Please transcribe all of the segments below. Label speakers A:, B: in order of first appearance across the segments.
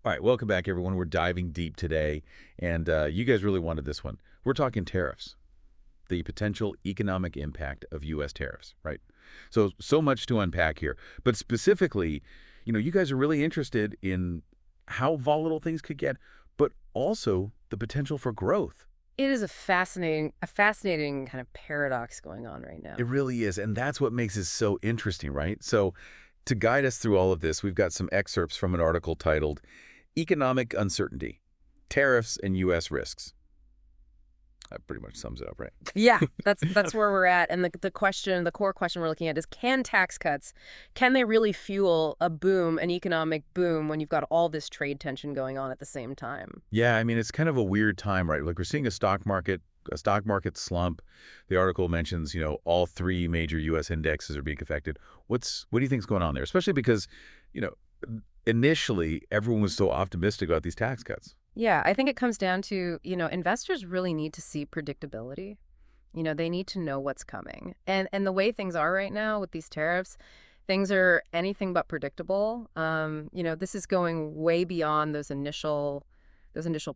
A: All right, welcome back, everyone. We're diving deep today, and you guys really wanted this one. We're talking tariffs, the potential economic impact of U.S. tariffs, right? So much to unpack here. But specifically, you guys are really interested in how volatile things could get, but also the potential for growth.
B: It is a fascinating kind of paradox going on right
A: It
B: now.
A: really is, and that's what makes it so interesting, right? So to guide us through all of this, we've got some excerpts from an article titled Economic Uncertainty, Tariffs and U.S. Risks. That pretty much sums it up, right?
B: Yeah, that's where we're at. And the core question we're looking at is, can tax cuts, can they really fuel a boom, an economic boom, when you've got all this trade tension going on at the same time?
A: Yeah, I mean, it's kind of a weird time, right? Like we're seeing a stock market slump. The article mentions, all three major U.S. indexes are being affected. What do you think's going on there? Especially because, you know, initially everyone was so optimistic about these tax cuts.
B: Yeah, I think it comes down to, investors really need to see predictability. They need to know what's coming. And the way things are right now with these tariffs, things are anything but predictable. This is going way beyond those initial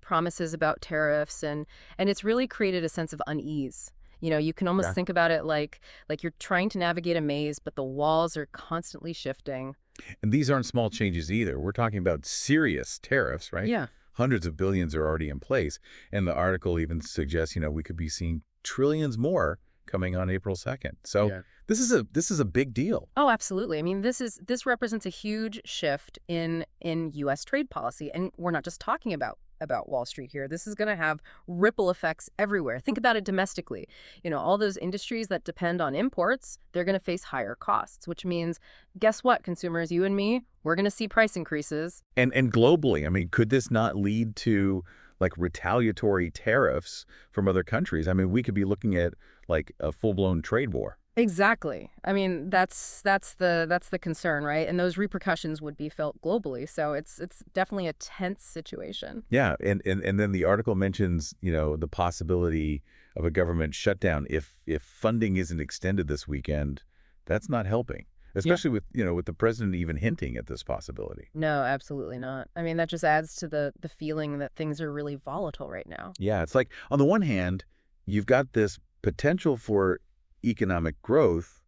B: promises about tariffs, and it's really created a sense of unease. You can almost
A: Yeah.
B: think about it like you're trying to navigate a maze, but the walls are constantly shifting.
A: And these aren't small changes either. We're talking about serious tariffs, right?
B: Yeah.
A: Hundreds of billions are already in place. And the article even suggests, we could be seeing trillions more coming on April 2nd. So
B: Yeah.
A: this is a big deal.
B: Oh, absolutely. I mean, this represents a huge shift in U.S. trade policy, and we're not just talking about Wall Street here. This is going to have ripple effects everywhere. Think about it domestically. All those industries that depend on imports, they're going to face higher costs, which means, guess what, consumers, you and me, we're going to see price increases.
A: And globally, I mean, could this not lead to like retaliatory tariffs from other countries? I mean, we could be looking at like a full-blown trade war.
B: Exactly. I mean, that's the concern, right? And those repercussions would be felt globally. So it's definitely a tense situation.
A: Yeah, and then the article mentions, the possibility of a government shutdown if funding isn't extended this weekend. That's not helping,
B: Yeah.
A: especially with the president even hinting at this possibility.
B: No, absolutely not. I mean, that just adds to the feeling that things are really volatile right now.
A: Yeah, it's like on the one hand, you've got this potential for economic growth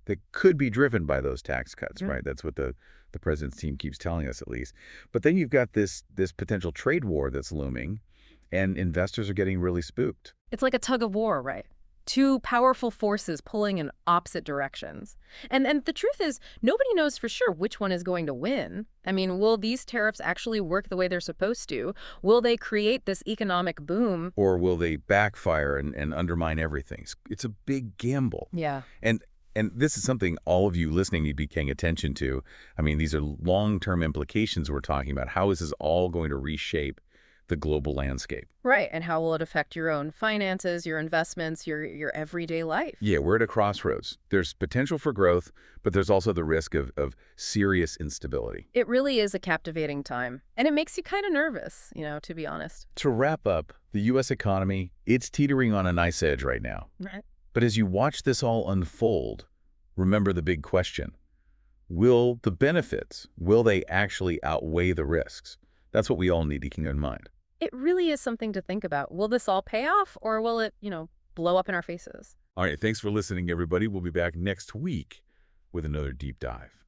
A: that could be driven by those tax cuts,
B: Yeah.
A: right? That's what the president's team keeps telling us, at least. But then you've got this potential trade war that's looming, and investors are getting really spooked.
B: It's like a tug of war, right? Two powerful forces pulling in opposite directions. And the truth is, nobody knows for sure which one is going to win. I mean, will these tariffs actually work the way they're supposed to? Will they create this economic boom?
A: Or will they backfire and undermine everything? It's a big gamble.
B: Yeah.
A: And and this is something all of you listening need to be paying attention to. I mean, these are long-term implications we're talking about. How is this all going to reshape the global landscape?
B: Right. And how will it affect your own finances, your investments, your everyday life?
A: Yeah, we're at a crossroads. There's potential for growth, but there's also the risk of serious instability.
B: It really is a captivating time. And it makes you kind of nervous, to be honest.
A: To wrap up, the U.S. economy, it's teetering on a nice edge right now.
B: Right.
A: But as you watch this all unfold, remember the big question. Will the benefits, will they actually outweigh the risks? That's what we all need to keep in mind.
B: It really is something to think about. Will this all pay off, or will it, blow up in our faces?
A: All right, thanks for listening, everybody. We'll be back next week with another deep dive.